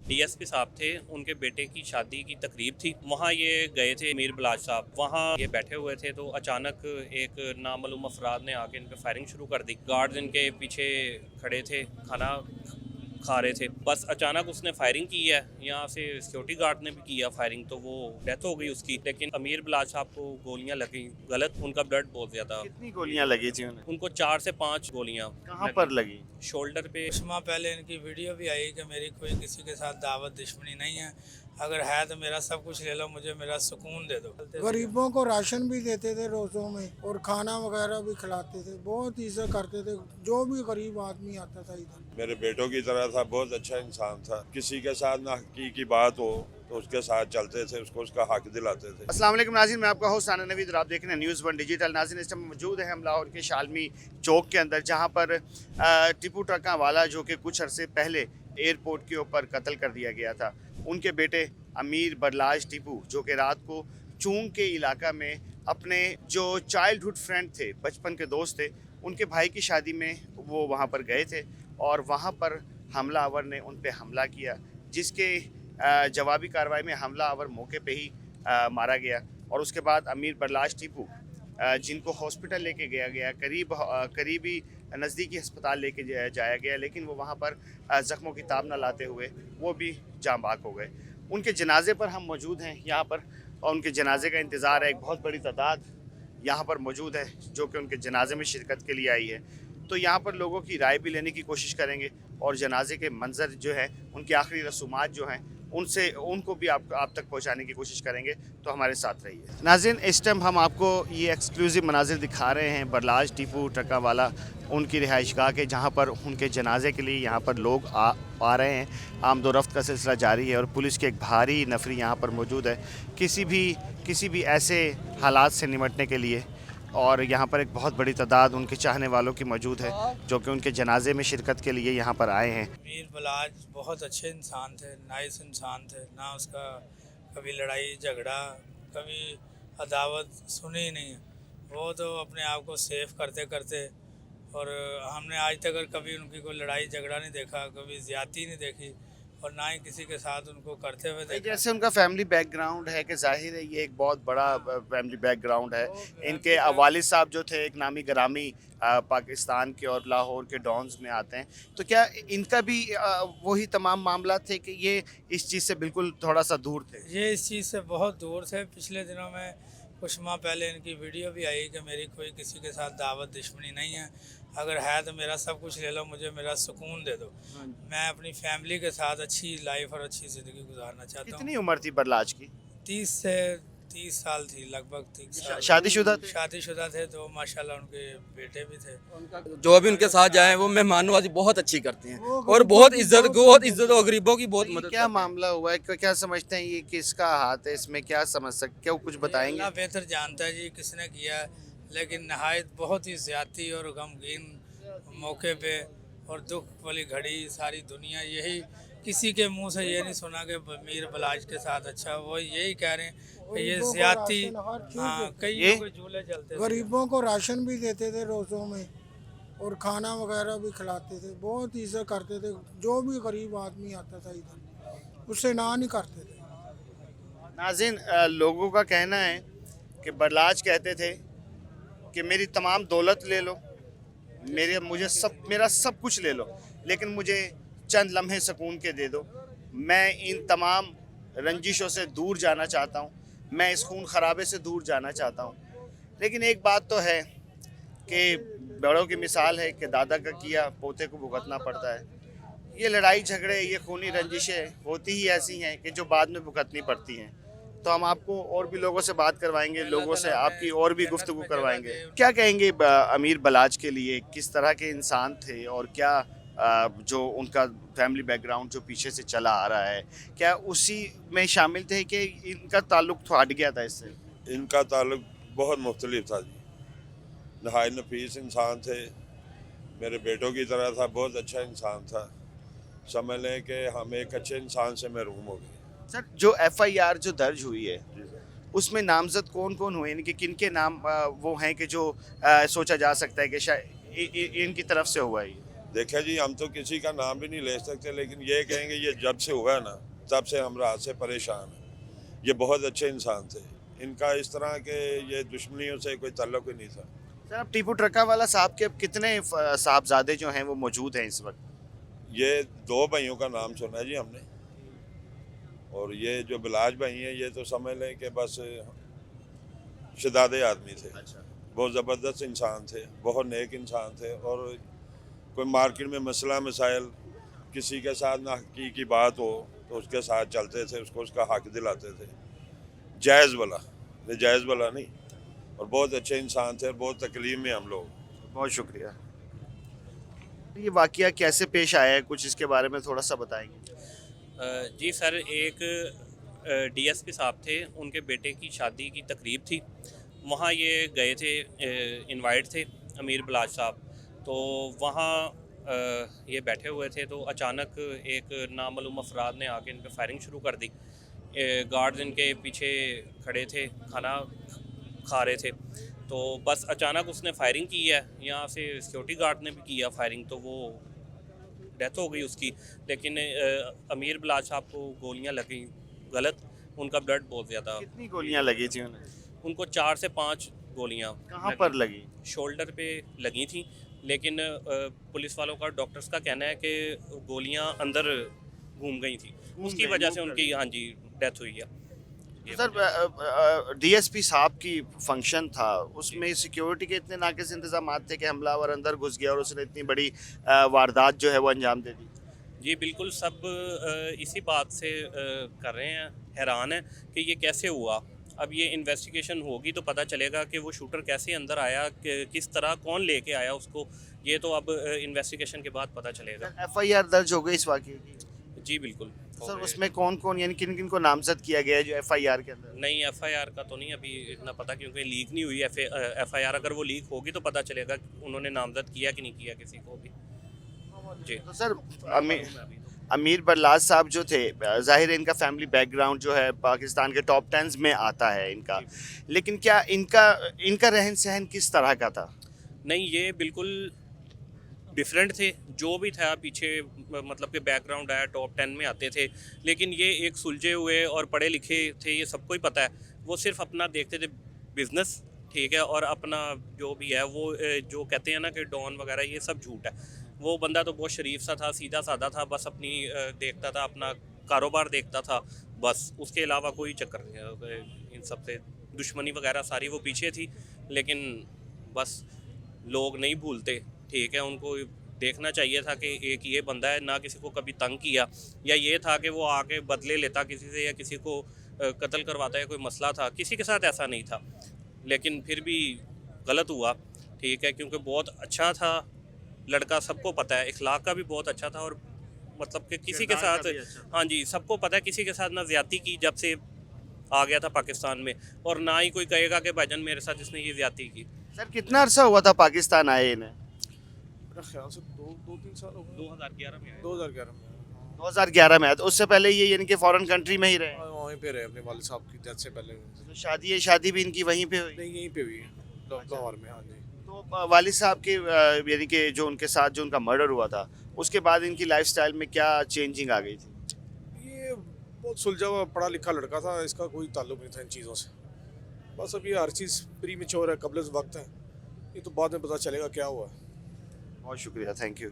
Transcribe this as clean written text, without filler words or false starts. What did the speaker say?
DSP साहब थे, उनके बेटे की शादी की तकरीब थी, वहाँ ये गए थे अमीर बलाज साहब, वहाँ ये बैठे हुए थे तो अचानक एक नामालूम अफराद ने आके इन पे फायरिंग शुरू कर दी। गार्ड्स इनके पीछे खड़े थे, खाना खा रहे थे, बस अचानक उसने फायरिंग की है, यहाँ से सिक्योरिटी गार्ड ने भी किया फायरिंग, तो वो डेथ हो गई उसकी। लेकिन अमीर बलाज साहब को गोलियां लगी गलत, उनका ब्लड बहुत ज्यादा, कितनी गोलियां लगी थी उन्हें? उनको 4 से 5 गोलियां कहाँ पर लगी? शोल्डर पे। कुछ माह पहले इनकी वीडियो भी आई कि मेरी कोई किसी के साथ दावत दुश्मनी नहीं है, अगर है तो मेरा सब कुछ ले लो, मुझे मेरा सुकून दे दो। गरीबों को राशन भी देते थे रोज़ों में और खाना वगैरह भी खिलाते थे, बहुत इज्जत करते थे जो भी गरीब आदमी आता था इधर। मेरे बेटों की तरह था, बहुत अच्छा इंसान था। किसी के साथ ना की बात हो तो उसके साथ चलते थे, उसको उसका हक दिलाते थे। अस्सलाम वालेकुम नाज़रीन, मैं आपका होस्ट आना नवीद और आप देख रहे हैं न्यूज़ 1 डिजिटल। नाज़रीन, इस टाइम मौजूद है हम लाहौर के शालमी चौक के अंदर, जहां पर टिपू ट्रका वाला जो कि कुछ अरसे पहले एयरपोर्ट के ऊपर कत्ल कर दिया गया था, उनके बेटे अमीर बरलाज टिपू जो कि रात को चूंग के इलाका में अपने जो चाइल्डहुड फ्रेंड थे, बचपन के दोस्त थे, उनके भाई की शादी में वो वहाँ पर गए थे और वहाँ पर हमलावर ने उन पर हमला किया, जिसके जवाबी कार्रवाई में हमलावर मौके पे ही मारा गया। और उसके बाद अमीर बरलाज टिपू जिनको हॉस्पिटल लेके गया करीबी नज़दीकी अस्पताल लेके जाया गया, लेकिन वो वहाँ पर ज़ख्मों की ताब न लाते हुए वो भी जाँ बाक हो गए। उनके जनाजे पर हम मौजूद हैं यहाँ पर, और उनके जनाजे का इंतज़ार है। एक बहुत बड़ी तादाद यहाँ पर मौजूद है जो कि उनके जनाजे में शिरकत के लिए आई है। तो यहाँ पर लोगों की राय भी लेने की कोशिश करेंगे और जनाजे के मंजर जो है, उनकी आखिरी रसूमात जो हैं, उनको भी आप तक पहुंचाने की कोशिश करेंगे। तो हमारे साथ रहिए। नाज़रीन, इस टाइम हम आपको ये एक्सक्लूसिव मनाजिर दिखा रहे हैं बरलाज टिपू ट्रका वाला उनकी रिहाइशगाह के, जहां पर उनके जनाजे के लिए यहाँ पर लोग आ रहे हैं। आमदोरफ्त का सिलसिला जारी है और पुलिस की एक भारी नफरी यहाँ पर मौजूद है किसी भी ऐसे हालात से निपटने के लिए। और यहाँ पर एक बहुत बड़ी तादाद उनके चाहने वालों की मौजूद है जो कि उनके जनाजे में शिरकत के लिए यहाँ पर आए हैं। अमीर बलाज बहुत अच्छे इंसान थे, नाइस इंसान थे, ना उसका कभी लड़ाई झगड़ा कभी अदावत सुनी ही नहीं है। वो तो अपने आप को सेफ करते करते, और हमने आज तक कभी उनकी कोई लड़ाई झगड़ा नहीं देखा, कभी ज़्यादती नहीं देखी, और ना ही किसी के साथ उनको करते हुए देखा। जैसे उनका फैमिली बैकग्राउंड है कि जाहिर है ये एक बहुत बड़ा फैमिली बैकग्राउंड है। इनके वालिद साहब जो थे एक नामी ग्रामी पाकिस्तान के और लाहौर के डॉन्स में आते हैं, तो क्या इनका भी वही तमाम मामला थे कि ये इस चीज़ से बिल्कुल थोड़ा सा दूर थे? ये इस चीज़ से बहुत दूर थे। पिछले दिनों में कुछ माह पहले इनकी वीडियो भी आई कि मेरी कोई किसी के साथ दावत दुश्मनी नहीं है, अगर है तो मेरा सब कुछ ले लो, मुझे मेरा सुकून दे दो, मैं अपनी फैमिली के साथ अच्छी लाइफ और अच्छी ज़िंदगी गुजारना चाहता हूँ। कितनी उम्र थी बरलाज की? 30 से 30 साल थी लगभग। 30 साल शादीशुदा थे, तो माशाल्लाह उनके बेटे भी थे। जो भी उनके साथ जाए वो मेहमान नवाजी बहुत अच्छी करते हैं और बहुत इज्जत और गरीबों की बहुत मदद। क्या मामला हुआ है, क्या समझते हैं ये किसका हाथ है इसमें, क्या समझ सकते, क्या कुछ बताएंगे? अल्लाह बेहतर जानता है जी किसने किया, लेकिन नहायत बहुत ही ज़्यादती और गमगीन मौके पे और दुख वाली घड़ी सारी दुनिया यही, किसी के मुंह से ये नहीं सुना कि अमीर बलाज के साथ अच्छा, वो यही कह रहे हैं कि ये ज़्यादती। हाँ, कई झूले चलते थे। गरीबों को राशन भी देते थे रोज़ों में और खाना वगैरह भी खिलाते थे, बहुत इज्जत करते थे जो भी गरीब आदमी आता था इधर, उससे ना नहीं करते थे। नाज़रीन, लोगों का कहना है कि बरलाज कहते थे कि मेरी तमाम दौलत ले लो, मेरा सब कुछ ले लो, लेकिन मुझे चंद लम्हे सुकून के दे दो। मैं इन तमाम रंजिशों से दूर जाना चाहता हूँ, मैं इस खून खराबे से दूर जाना चाहता हूँ। लेकिन एक बात तो है कि बड़ों की मिसाल है कि दादा का किया पोते को भुगतना पड़ता है। ये लड़ाई झगड़े, ये खूनी रंजिशें होती ही ऐसी हैं कि जो बाद में भुगतनी पड़ती हैं। तो हम आपको और भी लोगों से बात करवाएंगे, लोगों से आपकी और भी गुफ्तगू करवाएंगे। क्या कहेंगे अमीर बलाज के लिए, किस तरह के इंसान थे और क्या जो उनका फैमिली बैकग्राउंड जो पीछे से चला आ रहा है, क्या उसी में शामिल थे कि इनका ताल्लुक तो हट गया था इससे? इनका ताल्लुक बहुत मुख्तलिफ था जी, नहायत नफीस इंसान थे, मेरे बेटों की तरह था, बहुत अच्छा इंसान था। समझ लें कि हम एक अच्छे इंसान से महरूम हो गए। सर, जो FIR जो दर्ज हुई है उसमें नामजद कौन कौन हुए, इनके किन के नाम वो हैं कि जो सोचा जा सकता है कि शायद इनकी तरफ से हुआ है? देखा जी, हम तो किसी का नाम भी नहीं ले सकते, लेकिन ये कहेंगे ये जब से हुआ है ना, तब से हम रात से परेशान हैं। ये बहुत अच्छे इंसान थे, इनका इस तरह के ये दुश्मनियों से कोई ताल्लुक ही नहीं था। सर अब टीपू ट्रक्का वाला साहब के अब कितने साहबजादे जो हैं वो मौजूद हैं इस वक्त? ये 2 भाइयों का नाम सुना है जी हमने, और ये जो बिलाज भाई हैं ये तो समझ लें कि बस शदादे आदमी थे। अच्छा। बहुत ज़बरदस्त इंसान थे, बहुत नेक इंसान थे, और कोई मार्केट में मसला मसाइल किसी के साथ ना की बात हो तो उसके साथ चलते थे, उसको उसका हक दिलाते थे, जायज़ वाला, जायज़ वाला नहीं। और बहुत अच्छे इंसान थे और बहुत तकलीफ में हम लोग। बहुत शुक्रिया। ये वाकया कैसे पेश आया है, कुछ इसके बारे में थोड़ा सा बताएंगे? जी सर, एक डीएसपी साहब थे, उनके बेटे की शादी की तकरीब थी, वहाँ ये गए थे, इनवाइट थे अमीर बलाज साहब। तो वहाँ ये बैठे हुए थे तो अचानक एक नामालूम अफराद ने आके इन पर फायरिंग शुरू कर दी। गार्ड्स इनके पीछे खड़े थे, खाना खा रहे थे, तो बस अचानक उसने फायरिंग की है। यहाँ से सिक्योरिटी गार्ड ने भी किया फायरिंग, तो वो डेथ हो गई उसकी। लेकिन अमीर बलाज साहब को गोलियां लगी गलत, उनका ब्लड बहुत ज़्यादा, कितनी गोलियां लगी थी उन्हें? उनको 4 से 5 गोलियां कहाँ पर लगी? शोल्डर पे लगी थी, लेकिन पुलिस वालों का, डॉक्टर्स का कहना है कि गोलियां अंदर घूम गई थी, उसकी गई, वजह मूव से कर उनकी, हाँ जी, डेथ हुई है। तो सर डीएसपी साहब की फंक्शन था, उसमें सिक्योरिटी के इतने नाकिस इंतजाम थे कि हमलावर अंदर घुस गया और उसने इतनी बड़ी वारदात जो है वो अंजाम दे दी। जी बिल्कुल, सब इसी बात से कर रहे हैं, हैरान है कि ये कैसे हुआ। अब ये इन्वेस्टिगेशन होगी तो पता चलेगा कि वो शूटर कैसे अंदर आया, किस तरह, कौन लेके आया उसको, ये तो अब इन्वेस्टिगेशन के बाद पता चलेगा। एफआईआर दर्ज हो गई इस वाकये की? जी बिल्कुल। सर उसमें कौन कौन यानी किन किन को नामजद किया गया है जो एफआईआर के अंदर? नहीं, एफआईआर का तो नहीं अभी इतना पता, क्योंकि लीक नहीं हुई एफआईआर। अगर वो लीक होगी तो पता चलेगा कि उन्होंने नामजद किया कि नहीं किया किसी को भी। जी तो सर अमीर बरलाज साहब जो थे, जाहिर है इनका फैमिली बैकग्राउंड जो है पाकिस्तान के टॉप 10 में आता है इनका, लेकिन क्या इनका रहन सहन किस तरह का था? नहीं, ये बिल्कुल डिफरेंट थे, जो भी था पीछे, मतलब कि बैकग्राउंड आया, टॉप 10 में आते थे, लेकिन ये एक सुलझे हुए और पढ़े लिखे थे, ये सबको ही पता है। वो सिर्फ अपना देखते थे बिजनेस, ठीक है, और अपना जो भी है वो जो कहते हैं ना कि डॉन वगैरह, ये सब झूठ है। वो बंदा तो बहुत शरीफ सा था, सीधा साधा था, बस अपनी देखता था, अपना कारोबार देखता था, बस उसके अलावा कोई चक्कर नहीं। इन सब से दुश्मनी वगैरह सारी वो पीछे थी, लेकिन बस लोग नहीं भूलते, ठीक है। उनको देखना चाहिए था कि एक ये बंदा है, ना किसी को कभी तंग किया, या ये था कि वो आके बदले लेता किसी से या किसी को कत्ल करवाता है, कोई मसला था, किसी के साथ ऐसा नहीं था। लेकिन फिर भी गलत हुआ, ठीक है, क्योंकि बहुत अच्छा था लड़का, सबको पता है, इखलाक का भी बहुत अच्छा था, और मतलब कि किसी के साथ, हाँ जी, सबको पता है, किसी के साथ ना ज़्यादती की जब से आ गया था पाकिस्तान में, और ना ही कोई कहेगा कि भाईजान मेरे साथ इसने ये ज़्यादती की। सर कितना अरसा हुआ था पाकिस्तान आए इन्हें? मेरा ख्याल से 2-3 साल हो गए। 2011 में आए। 2011 में 2011 में आया, तो उससे पहले ये यानी कि फॉरेन कंट्री में ही रहे? वहीं पे रहे अपने वालिद साहब की डेथ से पहले। तो शादी भी इनकी वहीं पे हुई? नहीं, यहीं पे हुई है, लाहौर में। हाँ जी। तो वालिद साहब के यानी कि जो उनके साथ जो उनका मर्डर हुआ था, उसके बाद इनकी लाइफस्टाइल में क्या चेंजिंग आ गई थी? ये बहुत सुलझा हुआ पढ़ा लिखा लड़का था, इसका कोई ताल्लुक नहीं था इन चीज़ों से। बस अभी हर चीज़ प्री मैच्योर है, कबल वक्त है, ये तो बाद में पता चलेगा क्या हुआ है। बहुत शुक्रिया, थैंक यू।